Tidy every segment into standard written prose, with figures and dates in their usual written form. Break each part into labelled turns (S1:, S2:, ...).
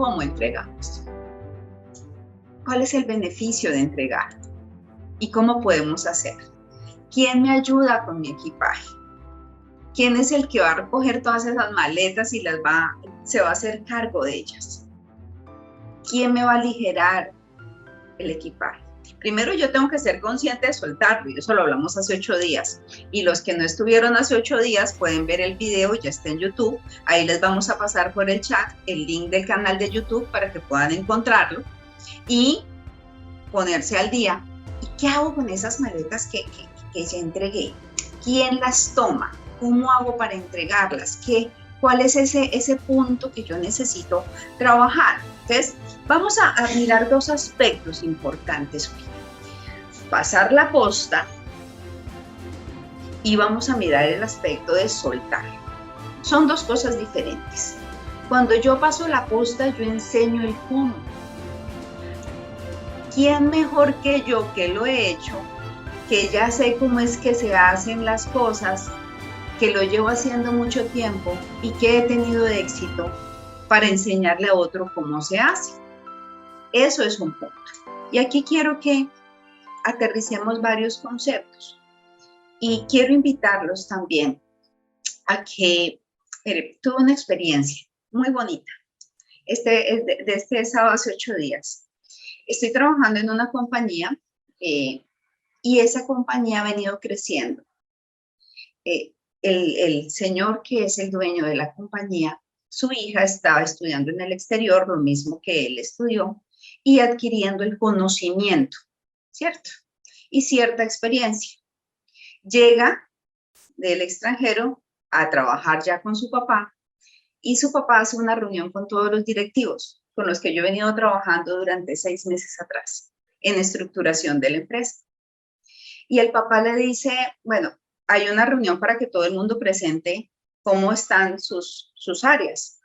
S1: cómo entregamos. ¿Cuál es el beneficio de entregar? ¿Y cómo podemos hacer? ¿Quién me ayuda con mi equipaje? ¿Quién es el que va a recoger todas esas maletas y se va a hacer cargo de ellas? ¿Quién me va a aligerar el equipaje? Primero yo tengo que ser consciente de soltarlo, y eso lo hablamos hace 8 días. Y los que no estuvieron hace 8 días pueden ver el video, ya está en YouTube. Ahí les vamos a pasar por el chat el link del canal de YouTube para que puedan encontrarlo y ponerse al día. ¿Y qué hago con esas maletas que ya entregué? ¿Quién las toma? ¿Cómo hago para entregarlas? ¿Cuál es ese punto que yo necesito trabajar? Entonces, vamos a mirar 2 aspectos importantes hoy. Pasar la posta y vamos a mirar el aspecto de soltar. Son 2 cosas diferentes. Cuando yo paso la posta, yo enseño el cómo. ¿Quién mejor que yo, que lo he hecho, que ya sé cómo es que se hacen las cosas, que lo llevo haciendo mucho tiempo y que he tenido éxito para enseñarle a otro cómo se hace? Eso es un punto. Y aquí quiero que aterricemos varios conceptos. Y quiero invitarlos también a que tuve una experiencia muy bonita. De este sábado hace 8 días. Estoy trabajando en una compañía y esa compañía ha venido creciendo. El señor que es el dueño de la compañía, su hija estaba estudiando en el exterior, lo mismo que él estudió, y adquiriendo el conocimiento, ¿cierto? Y cierta experiencia. Llega del extranjero a trabajar ya con su papá, y su papá hace una reunión con todos los directivos, con los que yo he venido trabajando durante 6 meses atrás, en estructuración de la empresa. Y el papá le dice, bueno, hay una reunión para que todo el mundo presente cómo están sus áreas.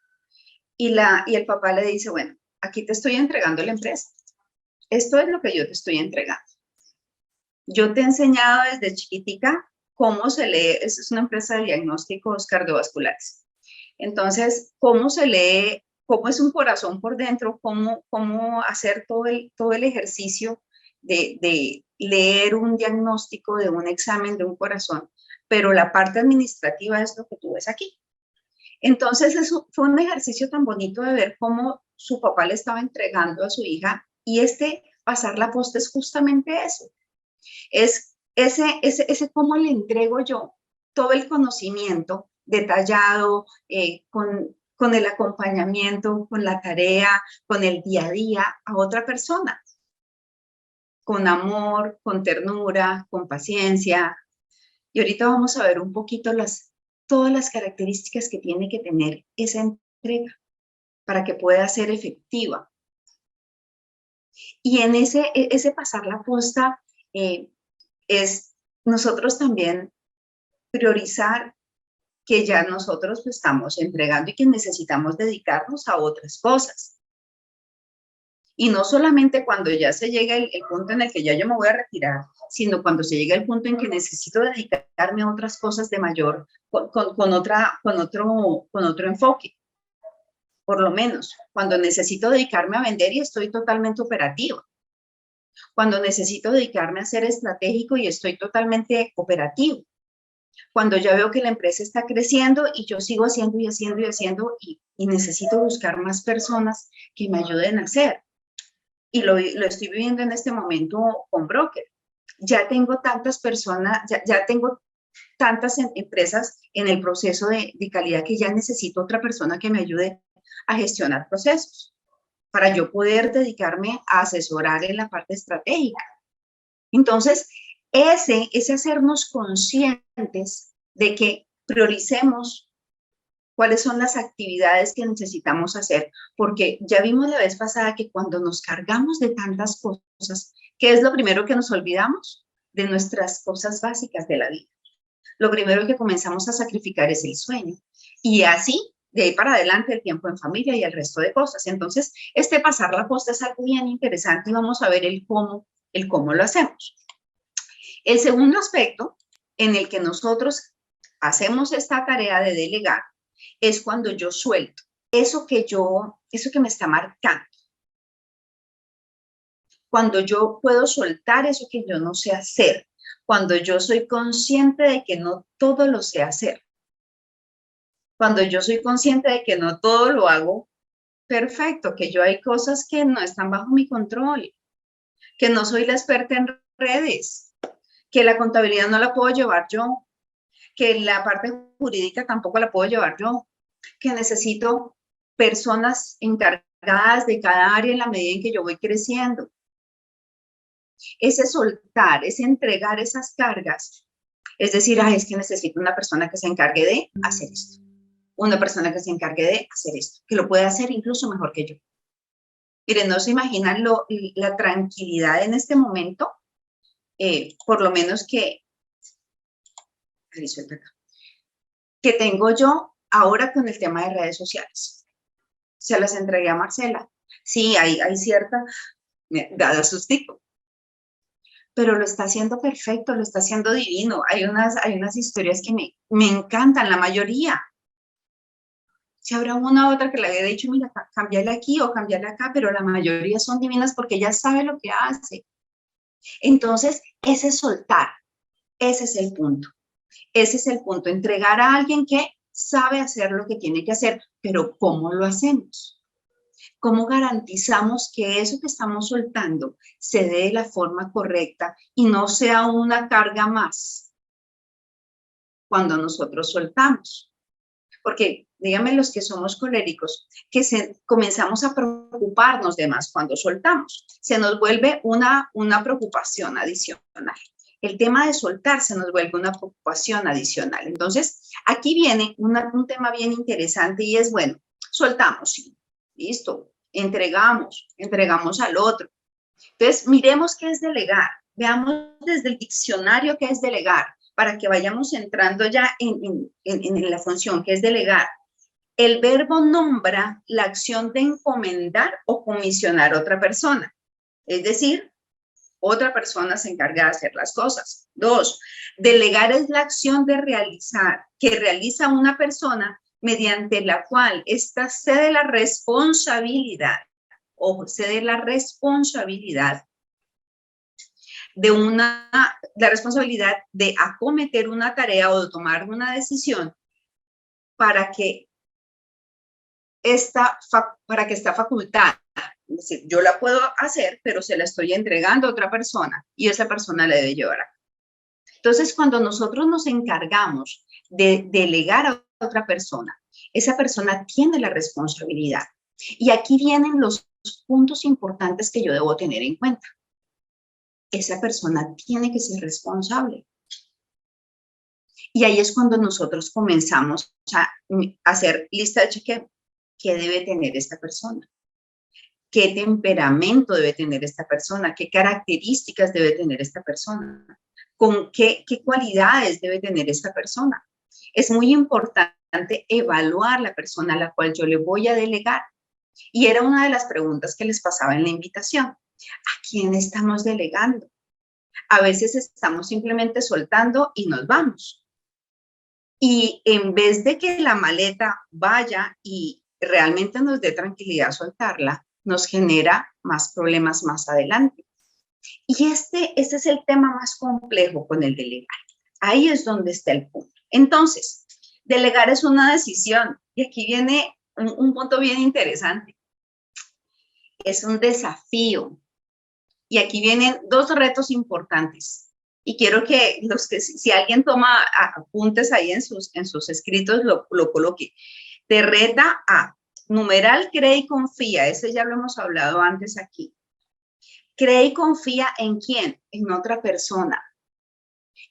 S1: Y el papá le dice, bueno, aquí te estoy entregando la empresa. Esto es lo que yo te estoy entregando. Yo te he enseñado desde chiquitica cómo se lee, es una empresa de diagnósticos cardiovasculares. Entonces, cómo se lee, cómo es un corazón por dentro, cómo hacer todo el ejercicio de leer un diagnóstico de un examen de un corazón, pero la parte administrativa es lo que tú ves aquí. Entonces, eso fue un ejercicio tan bonito de ver cómo su papá le estaba entregando a su hija, y pasar la posta es justamente eso. Es ese cómo le entrego yo todo el conocimiento detallado, con el acompañamiento, con la tarea, con el día a día a otra persona. Con amor, con ternura, con paciencia. Y ahorita vamos a ver un poquito todas las características que tiene que tener esa entrega para que pueda ser efectiva. Y en ese pasar la posta es nosotros también priorizar que ya nosotros estamos entregando y que necesitamos dedicarnos a otras cosas. Y no solamente cuando ya se llega el punto en el que ya yo me voy a retirar, sino cuando se llega el punto en que necesito dedicarme a otras cosas de mayor, con otro enfoque. Por lo menos, cuando necesito dedicarme a vender y estoy totalmente operativa. Cuando necesito dedicarme a ser estratégico y estoy totalmente operativo. Cuando ya veo que la empresa está creciendo y yo sigo haciendo y haciendo y haciendo y necesito buscar más personas que me ayuden a hacer. Y lo estoy viviendo en este momento con Broker. Ya tengo tantas personas, ya tengo tantas empresas en el proceso de calidad que ya necesito otra persona que me ayude a gestionar procesos para yo poder dedicarme a asesorar en la parte estratégica. Entonces, ese hacernos conscientes de que prioricemos cuáles son las actividades que necesitamos hacer, porque ya vimos la vez pasada que cuando nos cargamos de tantas cosas, ¿qué es lo primero que nos olvidamos? De nuestras cosas básicas de la vida. Lo primero que comenzamos a sacrificar es el sueño. Y así, de ahí para adelante, el tiempo en familia y el resto de cosas. Entonces, pasar la posta es algo bien interesante y vamos a ver el cómo lo hacemos. El segundo aspecto en el que nosotros hacemos esta tarea de delegar es cuando yo suelto. eso que me está marcando. Cuando yo puedo soltar eso que yo no sé hacer, cuando yo soy consciente de que no todo lo sé hacer, cuando yo soy consciente de que no todo lo hago perfecto, que yo hay cosas que no están bajo mi control, que no soy la experta en redes, que la contabilidad no la puedo llevar yo, que la parte jurídica tampoco la puedo llevar yo, que necesito personas encargadas de cada área en la medida en que yo voy creciendo. Ese soltar, ese entregar esas cargas, es decir, es que necesito una persona que se encargue de hacer esto, una persona que se encargue de hacer esto, que lo pueda hacer incluso mejor que yo. Miren, no se imaginan la tranquilidad en este momento, por lo menos que tengo yo ahora con el tema de redes sociales. Se las entregué a Marcela. Sí, hay cierta, dada sustico, pero lo está haciendo perfecto, lo está haciendo divino. Hay unas historias que me encantan, la mayoría. Si habrá una u otra que le había dicho, mira, cambiarla aquí o cambiarla acá, pero la mayoría son divinas porque ella sabe lo que hace. Entonces, ese soltar, ese es el punto. Ese es el punto, entregar a alguien que sabe hacer lo que tiene que hacer, pero ¿cómo lo hacemos? ¿Cómo garantizamos que eso que estamos soltando se dé de la forma correcta y no sea una carga más cuando nosotros soltamos? Porque díganme los que somos coléricos, que comenzamos a preocuparnos de más cuando soltamos. Se nos vuelve una preocupación adicional. El tema de soltar se nos vuelve una preocupación adicional. Entonces, aquí viene un tema bien interesante y es, bueno, soltamos, sí, listo, entregamos al otro. Entonces, miremos qué es delegar, veamos desde el diccionario qué es delegar, para que vayamos entrando ya en la función que es delegar. El verbo nombra la acción de encomendar o comisionar a otra persona, es decir, otra persona se encarga de hacer las cosas. 2, delegar es la acción de realizar, que realiza una persona mediante la cual ésta cede la responsabilidad, cede la responsabilidad la responsabilidad de acometer una tarea o de tomar una decisión para que esta facultada, es decir, yo la puedo hacer, pero se la estoy entregando a otra persona y esa persona la debe llevar a cabo. Entonces, cuando nosotros nos encargamos de delegar a otra persona, esa persona tiene la responsabilidad. Y aquí vienen los puntos importantes que yo debo tener en cuenta. Esa persona tiene que ser responsable. Y ahí es cuando nosotros comenzamos a hacer lista de chequeo. ¿Qué debe tener esta persona? ¿Qué temperamento debe tener esta persona? ¿Qué características debe tener esta persona? ¿Con qué cualidades debe tener esta persona? Es muy importante evaluar la persona a la cual yo le voy a delegar. Y era una de las preguntas que les pasaba en la invitación. ¿A quién estamos delegando? A veces estamos simplemente soltando y nos vamos. Y en vez de que la maleta vaya y realmente nos dé tranquilidad soltarla, nos genera más problemas más adelante. Y este es el tema más complejo con el delegar. Ahí es donde está el punto. Entonces, delegar es una decisión. Y aquí viene un punto bien interesante. Es un desafío. Y aquí vienen dos retos importantes. Y quiero que si alguien toma apuntes ahí en sus escritos, lo coloque. Te reta a numeral, cree y confía. Ese ya lo hemos hablado antes aquí. Cree y confía en quién, en otra persona.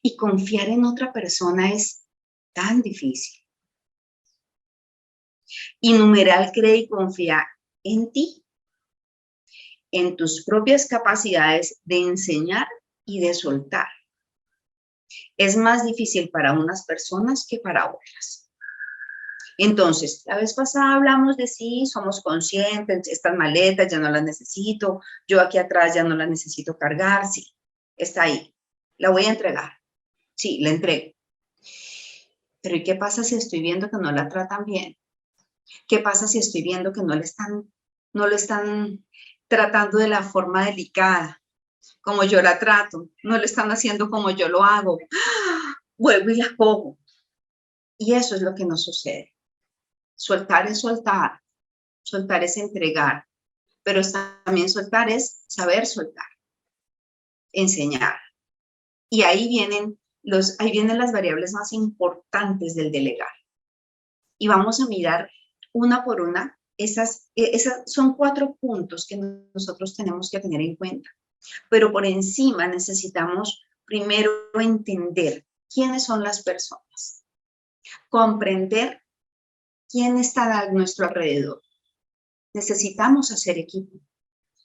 S1: Y confiar en otra persona es tan difícil. Y numeral, cree y confía en ti, en tus propias capacidades de enseñar y de soltar. Es más difícil para unas personas que para otras. Entonces, la vez pasada hablamos de sí, somos conscientes, estas maletas ya no las necesito, yo aquí atrás ya no las necesito cargar, sí, está ahí, la voy a entregar, sí, la entrego. Pero ¿y qué pasa si estoy viendo que no la tratan bien? ¿Qué pasa si estoy viendo que no lo están tratando de la forma delicada, como yo la trato? No lo están haciendo como yo lo hago. Vuelvo y la cojo. Y eso es lo que nos sucede. Soltar es soltar. Soltar es entregar. Pero también soltar es saber soltar, enseñar. Y ahí vienen las variables más importantes del delegar. Y vamos a mirar una por una. Esas son 4 puntos que nosotros tenemos que tener en cuenta. Pero por encima necesitamos primero entender quiénes son las personas, comprender quién está a nuestro alrededor. Necesitamos hacer equipo.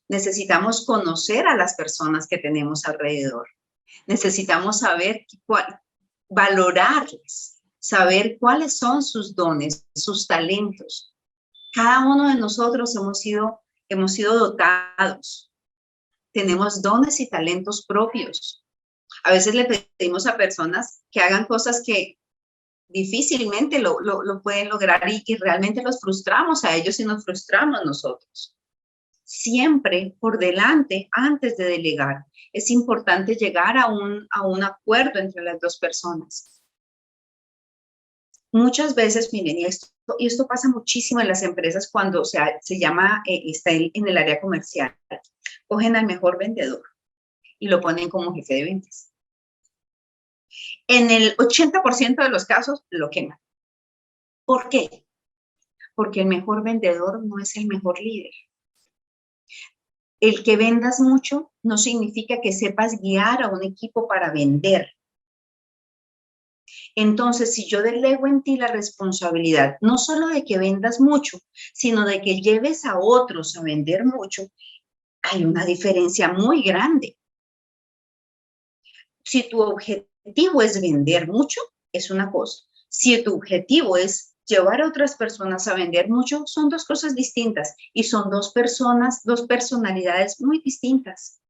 S1: Necesitamos conocer a las personas que tenemos alrededor. Necesitamos saber valorarlas, saber cuáles son sus dones, sus talentos. Cada uno de nosotros hemos sido dotados. Tenemos dones y talentos propios. A veces le pedimos a personas que hagan cosas que difícilmente lo pueden lograr y realmente los frustramos a ellos y nos frustramos nosotros. Siempre por delante, antes de delegar, es importante llegar a un acuerdo entre las dos personas. Muchas veces, miren, y esto pasa muchísimo en las empresas cuando se llama, está en el área comercial, cogen al mejor vendedor y lo ponen como jefe de ventas. En el 80% de los casos lo queman. ¿Por qué? Porque el mejor vendedor no es el mejor líder. El que vendas mucho no significa que sepas guiar a un equipo para vender. Entonces, si yo delego en ti la responsabilidad, no solo de que vendas mucho, sino de que lleves a otros a vender mucho, hay una diferencia muy grande. Si tu objetivo es vender mucho, es una cosa. Si tu objetivo es llevar a otras personas a vender mucho, son 2 cosas distintas y son 2 personalidades muy distintas.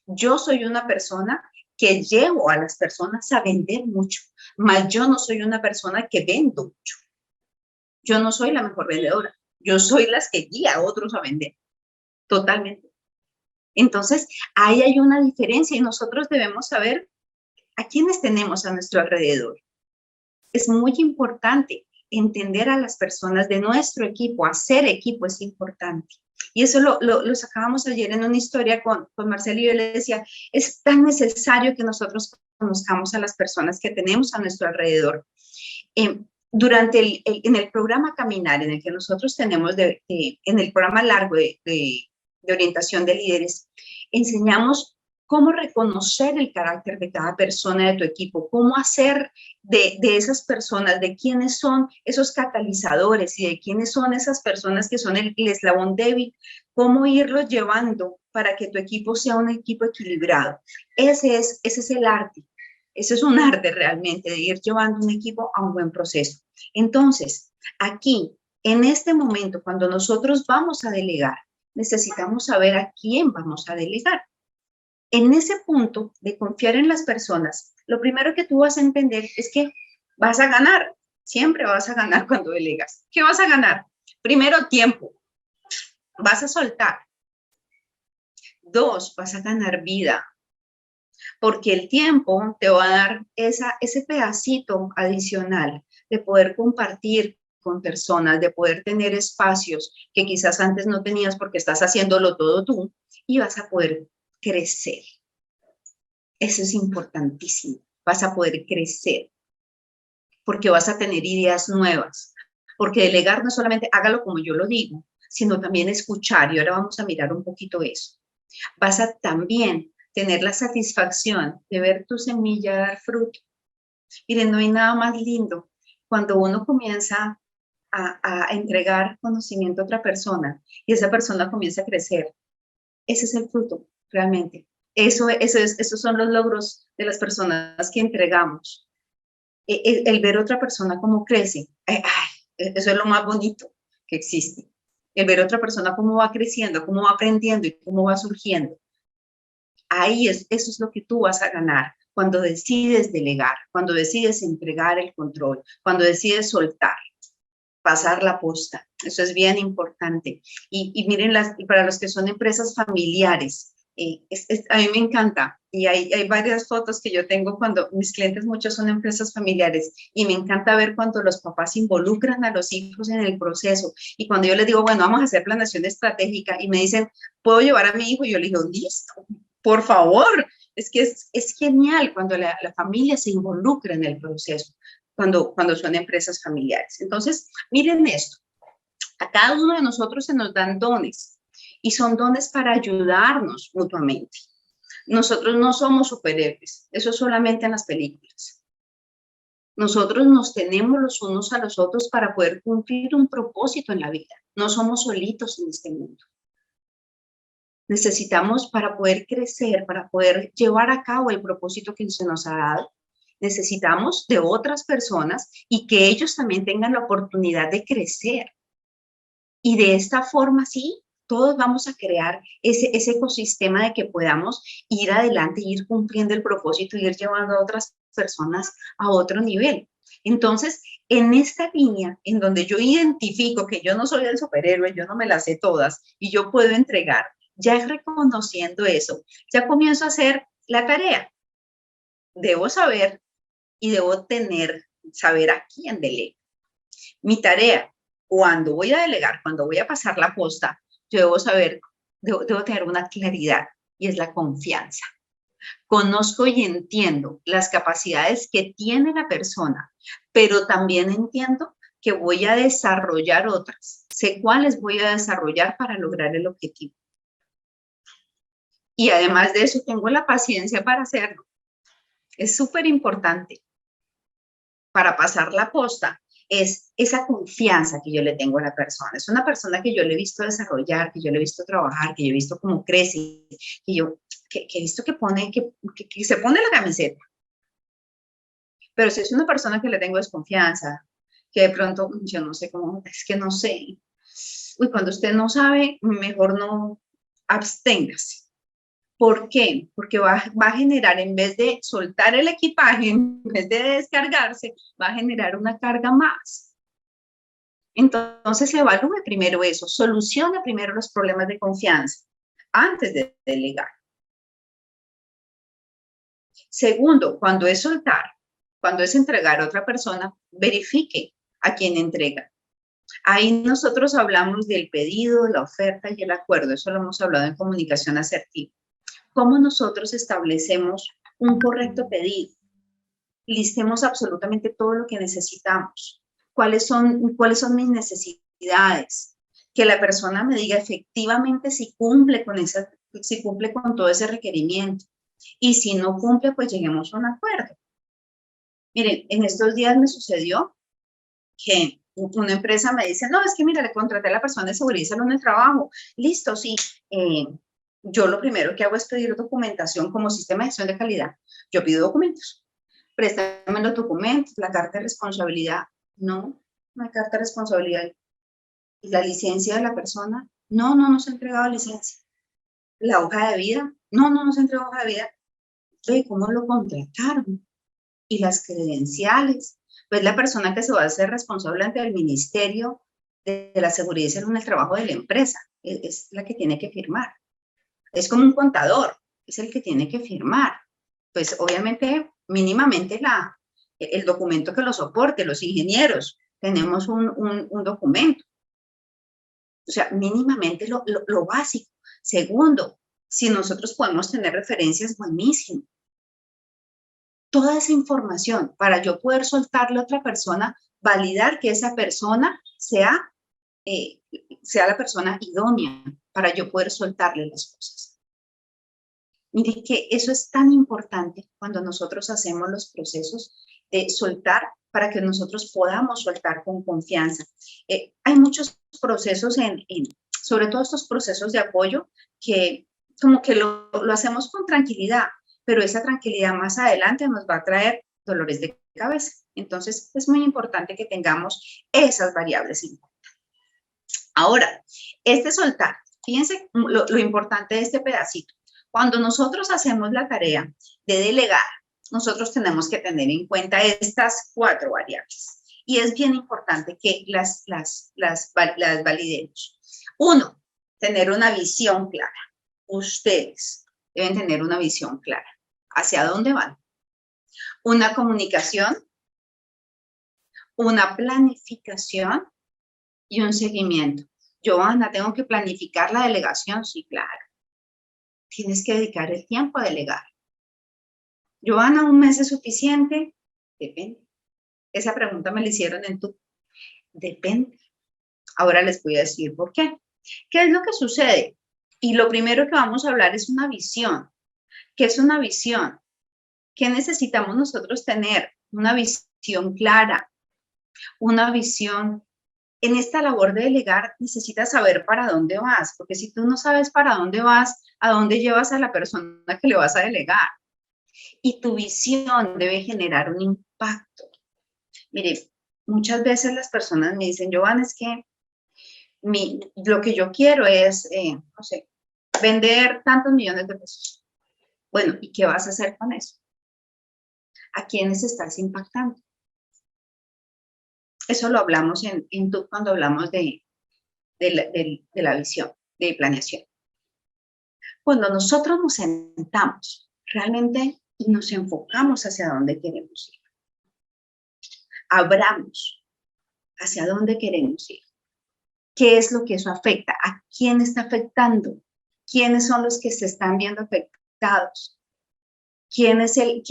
S1: Yo soy una persona que llevo a las personas a vender mucho, mas yo no soy una persona que vendo mucho. Yo no soy la mejor vendedora. Yo soy las que guía a otros a vender. Totalmente. Entonces, ahí hay una diferencia y nosotros debemos saber a quiénes tenemos a nuestro alrededor. Es muy importante entender a las personas de nuestro equipo. Hacer equipo es importante. Y eso lo sacábamos ayer en una historia con Marcelo y yo le decía, es tan necesario que nosotros conozcamos a las personas que tenemos a nuestro alrededor. En el programa Caminar, en el que nosotros tenemos, en el programa largo de orientación de líderes, enseñamos cómo reconocer el carácter de cada persona de tu equipo, cómo hacer de esas personas, de quiénes son esos catalizadores y de quiénes son esas personas que son el eslabón débil, cómo irlos llevando para que tu equipo sea un equipo equilibrado. Ese es el arte. Eso es un arte realmente, de ir llevando un equipo a un buen proceso. Entonces, aquí, en este momento, cuando nosotros vamos a delegar, necesitamos saber a quién vamos a delegar. En ese punto de confiar en las personas, lo primero que tú vas a entender es que vas a ganar. Siempre vas a ganar cuando delegas. ¿Qué vas a ganar? Primero, tiempo. Vas a soltar. 2, vas a ganar vida. Porque el tiempo te va a dar ese pedacito adicional de poder compartir con personas, de poder tener espacios que quizás antes no tenías porque estás haciéndolo todo tú y vas a poder crecer. Eso es importantísimo. Vas a poder crecer porque vas a tener ideas nuevas. Porque delegar no es solamente hágalo como yo lo digo, sino también escuchar. Y ahora vamos a mirar un poquito eso. Vas a también tener la satisfacción de ver tu semilla dar fruto. Miren, no hay nada más lindo cuando uno comienza a entregar conocimiento a otra persona y esa persona comienza a crecer. Ese es el fruto, realmente. Esos son los logros de las personas que entregamos. El ver a otra persona cómo crece, eso es lo más bonito que existe. El ver a otra persona cómo va creciendo, cómo va aprendiendo y cómo va surgiendo. Eso es lo que tú vas a ganar cuando decides delegar, cuando decides entregar el control, cuando decides soltar. pasar la posta. Eso es bien importante. Y miren, y para los que son empresas familiares, a mí me encanta. Y hay varias fotos que yo tengo cuando mis clientes muchos son empresas familiares y me encanta ver cuando los papás involucran a los hijos en el proceso. Y cuando yo les digo, bueno, vamos a hacer planeación estratégica y me dicen, ¿puedo llevar a mi hijo? Y yo le digo, listo, por favor. Es que es genial cuando la familia se involucra en el proceso, cuando son empresas familiares. Entonces, miren esto, a cada uno de nosotros se nos dan dones y son dones para ayudarnos mutuamente. Nosotros no somos superhéroes, eso es solamente en las películas. Nosotros nos tenemos los unos a los otros para poder cumplir un propósito en la vida. No somos solitos en este mundo. Necesitamos, para poder crecer, para poder llevar a cabo el propósito que se nos ha dado, necesitamos de otras personas y que ellos también tengan la oportunidad de crecer. Y de esta forma, sí, todos vamos a crear ese ecosistema de que podamos ir adelante, ir cumpliendo el propósito y ir llevando a otras personas a otro nivel. Entonces, en esta línea, en donde yo identifico que yo no soy el superhéroe, yo no me las sé todas y yo puedo entregar, ya reconociendo eso, ya comienzo a hacer la tarea. Debo saber y debo saber a quién delego. Mi tarea, cuando voy a delegar, cuando voy a pasar la posta, yo debo saber, debo tener una claridad y es la confianza. Conozco y entiendo las capacidades que tiene la persona, pero también entiendo que voy a desarrollar otras. Sé cuáles voy a desarrollar para lograr el objetivo. Y además de eso, tengo la paciencia para hacerlo. Es súper importante para pasar la posta. Es esa confianza que yo le tengo a la persona. Es una persona que yo le he visto desarrollar, que yo le he visto trabajar, que yo he visto cómo crece, que he visto que se pone la camiseta. Pero si es una persona que le tengo desconfianza, que de pronto, yo no sé cómo, es que no sé. Uy, cuando usted no sabe, mejor no absténgase. ¿Por qué? Porque va a generar, en vez de soltar el equipaje, en vez de descargarse, va a generar una carga más. Entonces, evalúe primero eso, solucione primero los problemas de confianza antes de delegar. Segundo, cuando es soltar, cuando es entregar a otra persona, verifique a quién entrega. Ahí nosotros hablamos del pedido, la oferta y el acuerdo. Eso lo hemos hablado en comunicación asertiva. ¿Cómo nosotros establecemos un correcto pedido? Listemos absolutamente todo lo que necesitamos. ¿Cuáles son mis necesidades? Que la persona me diga efectivamente si cumple con todo ese requerimiento. Y si no cumple, pues lleguemos a un acuerdo. Miren, en estos días me sucedió que una empresa me dice, no, es que mira, le contraté a la persona de seguridad y salud en el trabajo. Listo, sí. Yo lo primero que hago es pedir documentación como sistema de gestión de calidad. Yo pido documentos. Préstame los documentos, la carta de responsabilidad. No, no hay carta de responsabilidad. La licencia de la persona. No, no nos ha entregado licencia. La hoja de vida. No, no nos ha entregado hoja de vida. Ve cómo lo contrataron. Y las credenciales. Pues la persona que se va a hacer responsable ante el Ministerio de la Seguridad y Salud en el trabajo de la empresa es la que tiene que firmar. Es como un contador, es el que tiene que firmar. Pues obviamente, mínimamente el documento que lo soporte, los ingenieros, tenemos un documento. O sea, mínimamente lo básico. Segundo, si nosotros podemos tener referencias, buenísimo. Toda esa información para yo poder soltarle a otra persona, validar que esa persona sea la persona idónea para yo poder soltarle las cosas. Mire que eso es tan importante cuando nosotros hacemos los procesos de soltar para que nosotros podamos soltar con confianza. Hay muchos procesos, sobre todo estos procesos de apoyo, que como que lo hacemos con tranquilidad, pero esa tranquilidad más adelante nos va a traer dolores de cabeza. Entonces, es muy importante que tengamos esas variables en cuenta. Ahora, soltar, fíjense lo importante de este pedacito. Cuando nosotros hacemos la tarea de delegar, nosotros tenemos que tener en cuenta estas 4 variables. Y es bien importante que las validemos. Uno, tener una visión clara. Ustedes deben tener una visión clara. ¿Hacia dónde van? Una comunicación, una planificación y un seguimiento. Johanna, ¿tengo que planificar la delegación? Sí, claro. Tienes que dedicar el tiempo a delegar. Johanna, ¿un mes es suficiente? Depende. Esa pregunta me la hicieron en tu. Depende. Ahora les voy a decir por qué. ¿Qué es lo que sucede? Y lo primero que vamos a hablar es una visión. ¿Qué es una visión? ¿Qué necesitamos nosotros tener? Una visión clara, una visión. En esta labor de delegar necesitas saber para dónde vas, porque si tú no sabes para dónde vas, ¿a dónde llevas a la persona que le vas a delegar? Y tu visión debe generar un impacto. Mire, muchas veces las personas me dicen, Johanna, es que lo que yo quiero es, no sé, vender tantos millones de pesos. Bueno, ¿y qué vas a hacer con eso? ¿A quiénes estás impactando? Eso lo hablamos cuando hablamos de la visión, de planeación. Cuando nosotros nos sentamos realmente y nos enfocamos hacia dónde queremos ir, abramos hacia dónde queremos ir. ¿Qué es lo que eso afecta? ¿A quién está afectando? ¿Quiénes son los que se están viendo afectados? ¿Quién es el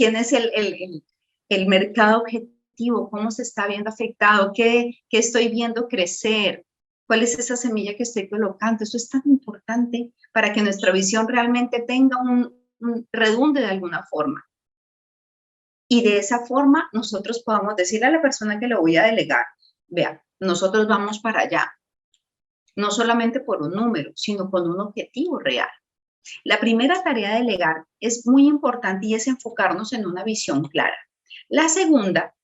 S1: mercado objetivo? ¿Cómo se está viendo afectado? ¿Qué estoy viendo crecer? ¿Cuál es esa semilla que estoy colocando? Eso es tan importante para que nuestra visión realmente tenga un redunde de alguna forma. Y de esa forma nosotros podamos decirle a la persona que lo voy a delegar, vea, nosotros vamos para allá, no solamente por un número, sino con un objetivo real. La primera tarea de delegar es muy importante y es enfocarnos en una visión clara. La segunda,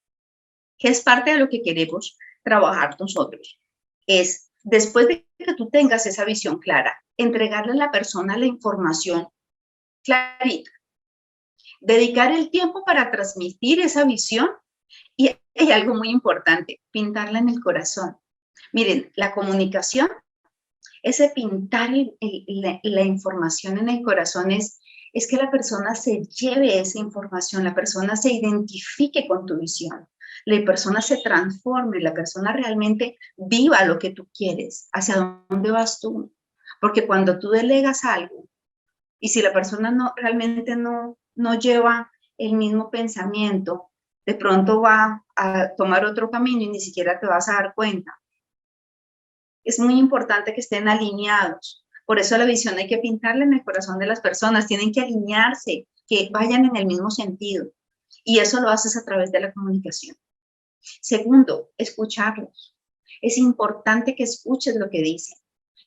S1: que es parte de lo que queremos trabajar nosotros, es después de que tú tengas esa visión clara, entregarle a la persona la información clarita, dedicar el tiempo para transmitir esa visión y hay algo muy importante, pintarla en el corazón. Miren, la comunicación, ese pintar la información en el corazón es que la persona se lleve esa información, la persona se identifique con tu visión, la persona se transforme, la persona realmente viva lo que tú quieres, hacia dónde vas tú. Porque cuando tú delegas algo y si la persona realmente no lleva el mismo pensamiento, de pronto va a tomar otro camino y ni siquiera te vas a dar cuenta. Es muy importante que estén alineados. Por eso la visión hay que pintarla en el corazón de las personas, tienen que alinearse, que vayan en el mismo sentido. Y eso lo haces a través de la comunicación. Segundo, escucharlos. Es importante que escuches lo que dicen,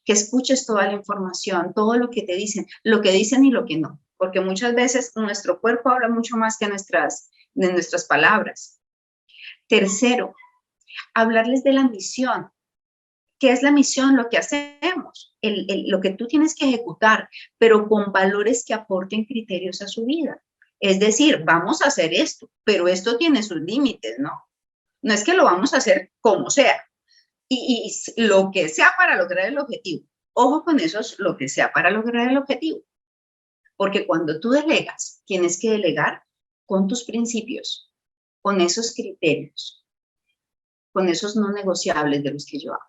S1: que escuches toda la información, todo lo que te dicen, lo que dicen y lo que no. Porque muchas veces nuestro cuerpo habla mucho más que de nuestras palabras. Tercero, hablarles de la misión. ¿Qué es la misión? Lo que hacemos, lo que tú tienes que ejecutar, pero con valores que aporten criterios a su vida. Es decir, vamos a hacer esto, pero esto tiene sus límites, ¿no? No es que lo vamos a hacer como sea, y lo que sea para lograr el objetivo. Ojo con eso, es lo que sea para lograr el objetivo. Porque cuando tú delegas, tienes que delegar con tus principios, con esos criterios, con esos no negociables de los que yo hablo.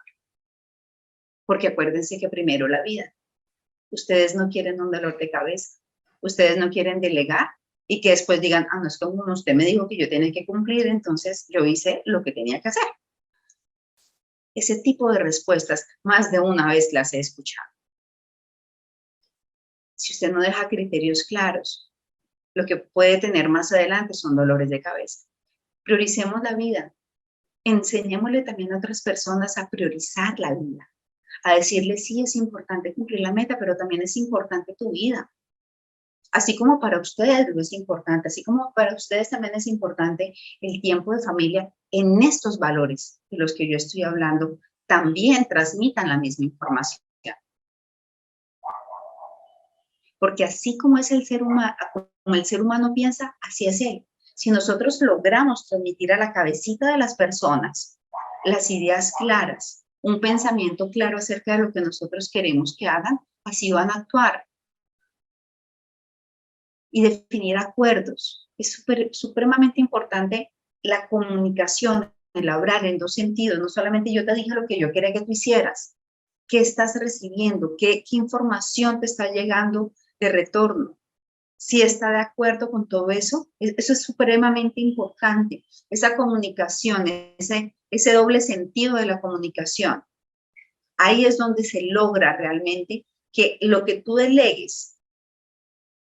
S1: Porque acuérdense que primero la vida. Ustedes no quieren un dolor de cabeza. Ustedes no quieren delegar y que después digan, no, es como usted me dijo que yo tenía que cumplir, entonces yo hice lo que tenía que hacer. Ese tipo de respuestas más de una vez las he escuchado. Si usted no deja criterios claros, lo que puede tener más adelante son dolores de cabeza. Prioricemos la vida. Enseñémosle también a otras personas a priorizar la vida. A decirle, sí, es importante cumplir la meta, pero también es importante tu vida. Así como para ustedes lo es importante, así como para ustedes también es importante el tiempo de familia, en estos valores de los que yo estoy hablando, también transmitan la misma información. Porque así como es el ser humano, como el ser humano piensa, así es él. Si nosotros logramos transmitir a la cabecita de las personas las ideas claras, un pensamiento claro acerca de lo que nosotros queremos que hagan, así van a actuar. Y definir acuerdos. Es supremamente importante la comunicación, el hablar en dos sentidos. No solamente yo te dije lo que yo quería que tú hicieras. ¿Qué estás recibiendo? ¿Qué información te está llegando de retorno? Si está de acuerdo con todo eso, eso es supremamente importante. Esa comunicación, ese doble sentido de la comunicación. Ahí es donde se logra realmente que lo que tú delegues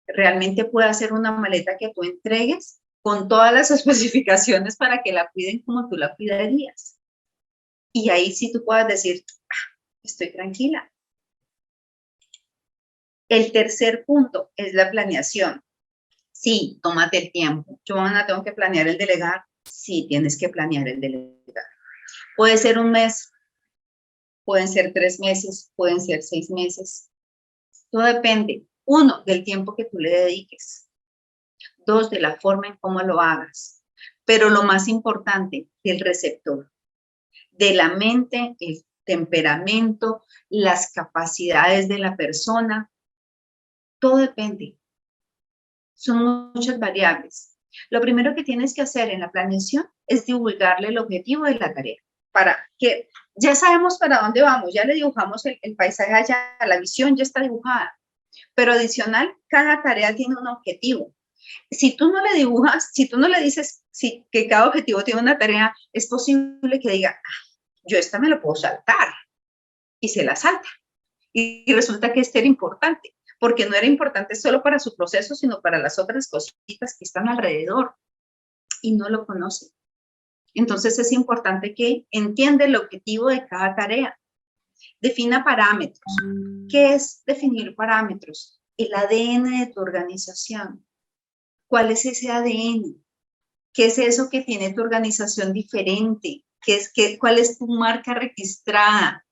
S1: realmente pueda ser una maleta que tú entregues con todas las especificaciones para que la cuiden como tú la cuidarías. Y ahí sí tú puedas decir, estoy tranquila. El tercer punto es la planeación. Sí, tómate el tiempo. Joana, ¿tengo que planear el delegar? Sí, tienes que planear el delegar. Puede ser un mes, pueden ser 3 meses, pueden ser 6 meses. Todo depende, 1, del tiempo que tú le dediques. 2, de la forma en cómo lo hagas. Pero lo más importante, del receptor, de la mente, el temperamento, las capacidades de la persona. Todo depende. Son muchas variables. Lo primero que tienes que hacer en la planeación es divulgarle el objetivo de la tarea. Para que ya sabemos para dónde vamos, ya le dibujamos el paisaje allá, la visión ya está dibujada. Pero adicional, cada tarea tiene un objetivo. Si tú no le dibujas, si tú no le dices que cada objetivo tiene una tarea, es posible que diga, yo esta me lo puedo saltar, y se la salta. Y resulta que este era importante, porque no era importante solo para su proceso, sino para las otras cositas que están alrededor, y no lo conoce. Entonces es importante que entienda el objetivo de cada tarea. Defina parámetros. ¿Qué es definir parámetros? El ADN de tu organización. ¿Cuál es ese ADN? ¿Qué es eso que tiene tu organización diferente? ¿Cuál es tu marca registrada?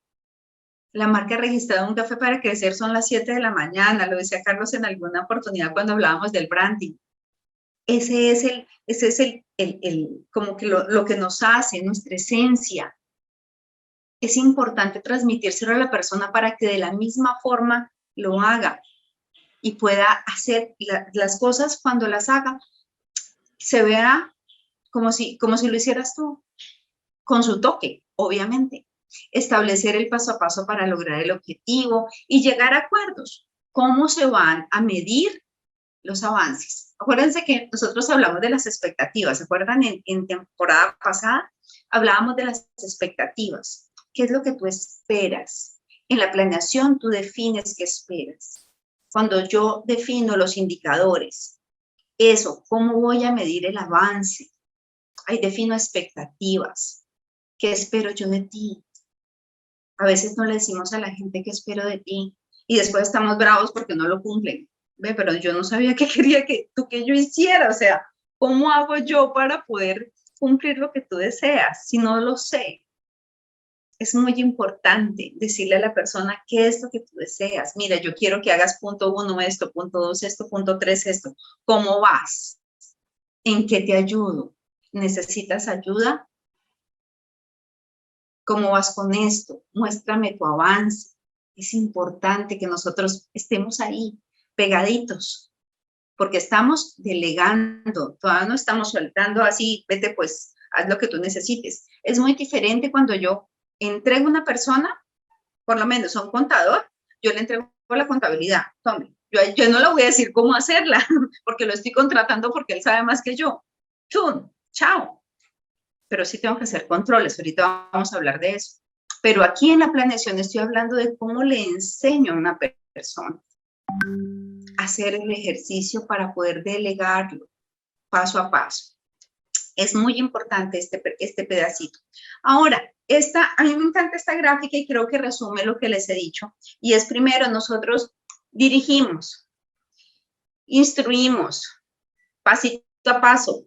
S1: La marca registrada de Un Café para Crecer son las 7 de la mañana, lo decía Carlos en alguna oportunidad cuando hablábamos del branding. Ese es como que lo que nos hace, nuestra esencia. Es importante transmitírselo a la persona para que de la misma forma lo haga y pueda hacer las cosas cuando las haga, se vea como si lo hicieras tú, con su toque, obviamente. Establecer el paso a paso para lograr el objetivo y llegar a acuerdos. ¿Cómo se van a medir los avances? Acuérdense que nosotros hablamos de las expectativas. ¿Se acuerdan? En temporada pasada hablábamos de las expectativas. ¿Qué es lo que tú esperas? En la planeación tú defines qué esperas. Cuando yo defino los indicadores, eso, ¿cómo voy a medir el avance? Ahí defino expectativas. ¿Qué espero yo de ti? A veces no le decimos a la gente qué espero de ti y después estamos bravos porque no lo cumplen. Ve, pero yo no sabía qué quería que yo hiciera. O sea, ¿cómo hago yo para poder cumplir lo que tú deseas si no lo sé? Es muy importante decirle a la persona qué es lo que tú deseas. Mira, yo quiero que hagas punto 1 esto, punto 2 esto, punto 3 esto. ¿Cómo vas? ¿En qué te ayudo? ¿Necesitas ayuda? ¿Cómo vas con esto? Muéstrame tu avance. Es importante que nosotros estemos ahí, pegaditos, porque estamos delegando, todavía no estamos soltando así, vete pues, haz lo que tú necesites. Es muy diferente cuando yo entrego a una persona, por lo menos a un contador, yo le entrego la contabilidad, tome, yo no le voy a decir cómo hacerla, porque lo estoy contratando porque él sabe más que yo. ¡Chum! ¡Chao! Pero sí tengo que hacer controles, ahorita vamos a hablar de eso. Pero aquí en la planeación estoy hablando de cómo le enseño a una persona a hacer el ejercicio para poder delegarlo paso a paso. Es muy importante este pedacito. Ahora, a mí me encanta esta gráfica y creo que resume lo que les he dicho. Y es primero, nosotros dirigimos, instruimos, pasito a paso.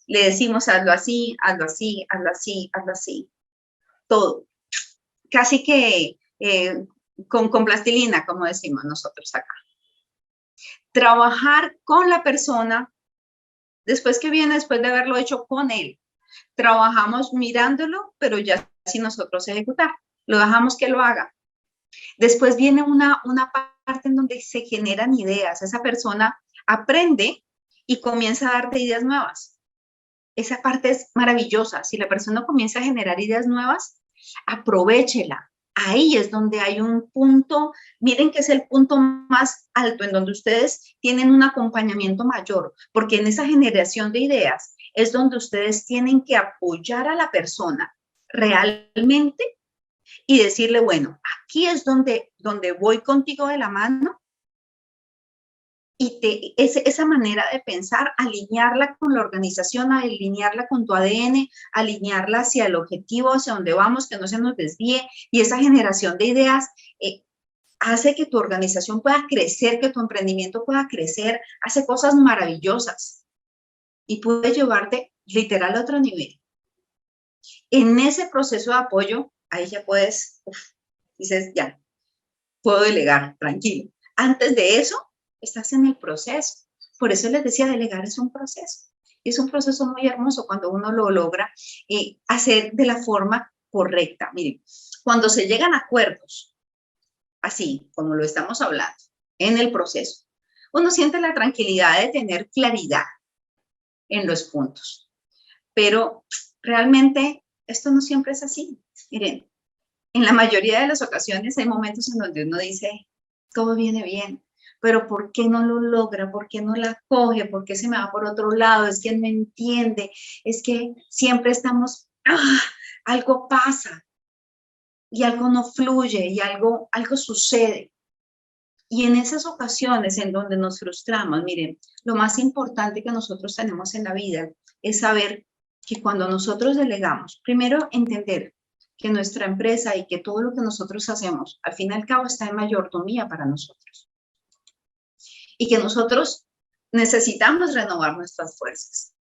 S1: Le decimos, hazlo así, hazlo así, hazlo así, hazlo así. Todo. Casi que con plastilina, como decimos nosotros acá. Trabajar con la persona Después que viene, después de haberlo hecho con él. Trabajamos mirándolo, pero ya sin nosotros ejecutar. Lo dejamos que lo haga. Después viene una parte en donde se generan ideas. Esa persona aprende y comienza a darte ideas nuevas. Esa parte es maravillosa. Si la persona comienza a generar ideas nuevas, aprovéchela. Ahí es donde hay un punto, miren que es el punto más alto en donde ustedes tienen un acompañamiento mayor, porque en esa generación de ideas es donde ustedes tienen que apoyar a la persona realmente y decirle, bueno, aquí es donde voy contigo de la mano y esa manera de pensar, alinearla con la organización, alinearla con tu ADN, alinearla hacia el objetivo, hacia donde vamos, que no se nos desvíe, y esa generación de ideas hace que tu organización pueda crecer, que tu emprendimiento pueda crecer, hace cosas maravillosas y puede llevarte literal a otro nivel. En ese proceso de apoyo, ahí ya puedes, dices, ya, puedo delegar, tranquilo. Antes de eso, estás en el proceso. Por eso les decía, delegar es un proceso. Es un proceso muy hermoso cuando uno lo logra hacer de la forma correcta. Miren, cuando se llegan a acuerdos, así como lo estamos hablando, en el proceso, uno siente la tranquilidad de tener claridad en los puntos. Pero realmente esto no siempre es así. Miren, en la mayoría de las ocasiones hay momentos en donde uno dice, todo viene bien, pero ¿por qué no lo logra? ¿Por qué no la coge? ¿Por qué se me va por otro lado? Es que no entiende, es que siempre estamos, algo pasa y algo no fluye y algo sucede. Y en esas ocasiones en donde nos frustramos, miren, lo más importante que nosotros tenemos en la vida es saber que cuando nosotros delegamos, primero entender que nuestra empresa y que todo lo que nosotros hacemos, al fin y al cabo, está en mayordomía para nosotros. Y que nosotros necesitamos renovar nuestras fuerzas.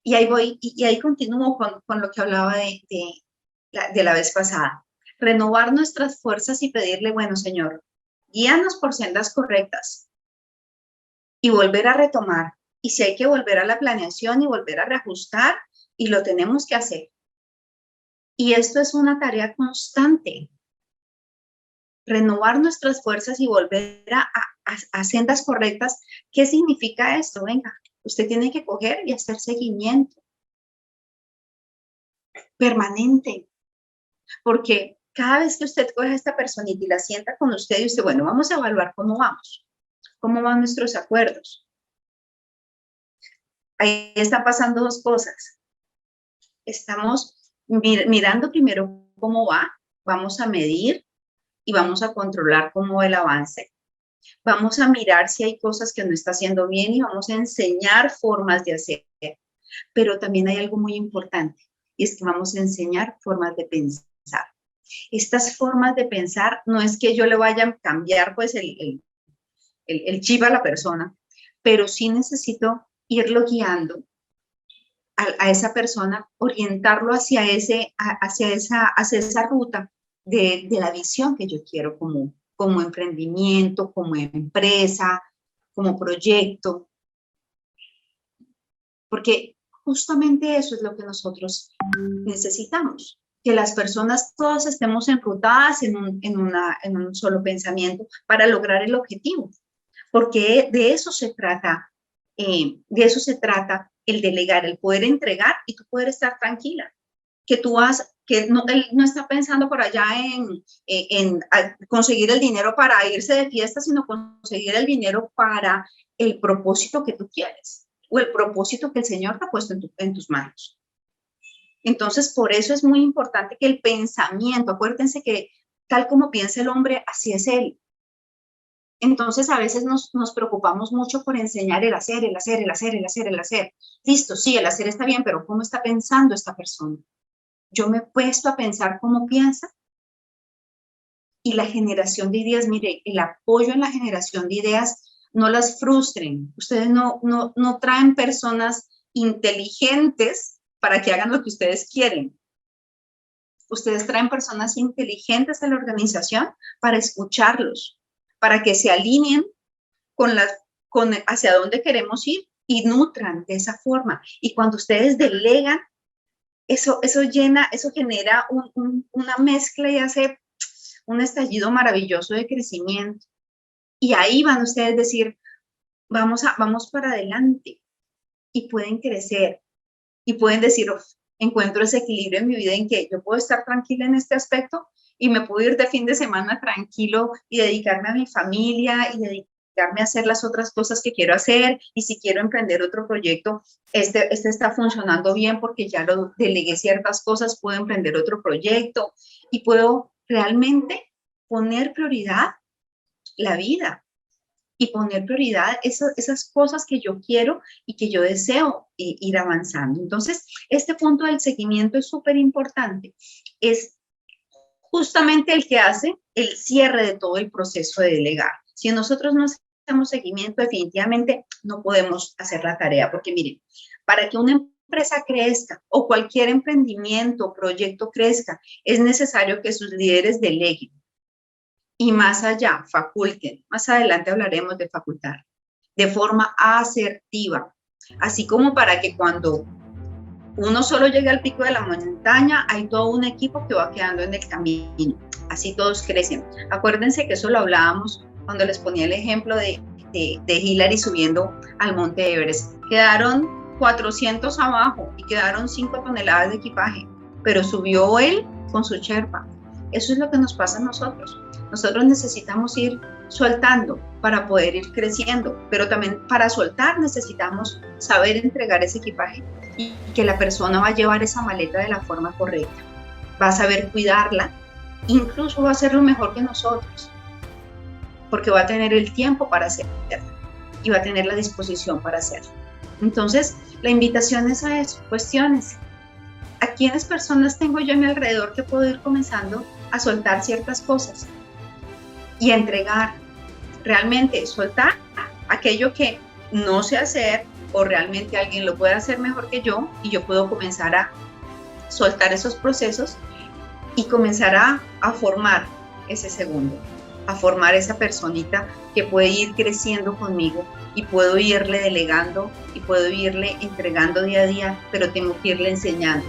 S1: Y ahí voy, y ahí continúo con lo que hablaba de la vez pasada. Renovar nuestras fuerzas y pedirle, bueno, Señor, guíanos por sendas correctas y volver a retomar. Y si hay que volver a la planeación y volver a reajustar, y lo tenemos que hacer. Y esto es una tarea constante. Renovar nuestras fuerzas y volver a sendas correctas. ¿Qué significa esto? Venga, usted tiene que coger y hacer seguimiento permanente. Porque cada vez que usted coge a esta personita y la sienta con usted y usted, bueno, vamos a evaluar cómo vamos. ¿Cómo van nuestros acuerdos? Ahí están pasando dos cosas. Estamos mirando primero cómo va, vamos a medir y vamos a controlar cómo va el avance. Vamos a mirar si hay cosas que no está haciendo bien y vamos a enseñar formas de hacer. Pero también hay algo muy importante y es que vamos a enseñar formas de pensar. Estas formas de pensar no es que yo le vaya a cambiar pues el chip a la persona, pero sí necesito irlo guiando a esa persona, orientarlo hacia esa ruta de la visión que yo quiero como emprendimiento, como empresa, como proyecto. Porque justamente eso es lo que nosotros necesitamos, que las personas todas estemos enrutadas en un solo pensamiento para lograr el objetivo. Porque de eso se trata el delegar, el poder entregar y tú poder estar tranquila. Que tú que no, él no está pensando por allá en conseguir el dinero para irse de fiesta, sino conseguir el dinero para el propósito que tú quieres o el propósito que el Señor te ha puesto en tus manos. Entonces, por eso es muy importante que el pensamiento, acuérdense que tal como piensa el hombre, así es él. Entonces, a veces nos preocupamos mucho por enseñar el hacer, el hacer, el hacer, el hacer, el hacer. Listo, sí, el hacer está bien, pero ¿cómo está pensando esta persona? Yo me he puesto a pensar cómo piensa y la generación de ideas, mire, el apoyo en la generación de ideas, no las frustren. Ustedes no traen personas inteligentes para que hagan lo que ustedes quieren. Ustedes traen personas inteligentes a la organización para escucharlos, para que se alineen con hacia dónde queremos ir y nutran de esa forma. Y cuando ustedes delegan, eso llena, eso genera una mezcla y hace un estallido maravilloso de crecimiento. Y ahí van ustedes a decir, vamos para adelante, y pueden crecer y pueden decir, oh, encuentro ese equilibrio en mi vida en que yo puedo estar tranquila en este aspecto y me puedo ir de fin de semana tranquilo y dedicarme a mi familia y dedicarme a hacer las otras cosas que quiero hacer, y si quiero emprender otro proyecto, este está funcionando bien porque ya lo delegué ciertas cosas, puedo emprender otro proyecto y puedo realmente poner prioridad la vida y poner prioridad esas cosas que yo quiero y que yo deseo ir avanzando. Entonces, este punto del seguimiento es súper importante. Es justamente el que hace el cierre de todo el proceso de delegar. Si nosotros no hacemos seguimiento, definitivamente no podemos hacer la tarea, porque miren, para que una empresa crezca o cualquier emprendimiento o proyecto crezca, es necesario que sus líderes deleguen. Y más allá, faculten. Más adelante hablaremos de facultar de forma asertiva, así como para que cuando uno solo llegue al pico de la montaña, hay todo un equipo que va quedando en el camino. Así todos crecen. Acuérdense que eso lo hablábamos cuando les ponía el ejemplo de Hillary subiendo al monte Everest. Quedaron 400 abajo y quedaron 5 toneladas de equipaje, pero subió él con su Sherpa. Eso es lo que nos pasa a nosotros. Nosotros necesitamos ir soltando para poder ir creciendo, pero también para soltar necesitamos saber entregar ese equipaje y que la persona va a llevar esa maleta de la forma correcta, va a saber cuidarla, incluso va a hacerlo mejor que nosotros, porque va a tener el tiempo para hacerlo y va a tener la disposición para hacerlo. Entonces, la invitación es a eso, cuestiones. ¿A quiénes personas tengo yo a mi alrededor que puedo ir comenzando a soltar ciertas cosas y entregar? Realmente soltar aquello que no sé hacer, o realmente alguien lo puede hacer mejor que yo, y yo puedo comenzar a soltar esos procesos y comenzar a formar ese segundo, a formar esa personita que puede ir creciendo conmigo, y puedo irle delegando y puedo irle entregando día a día, pero tengo que irle enseñando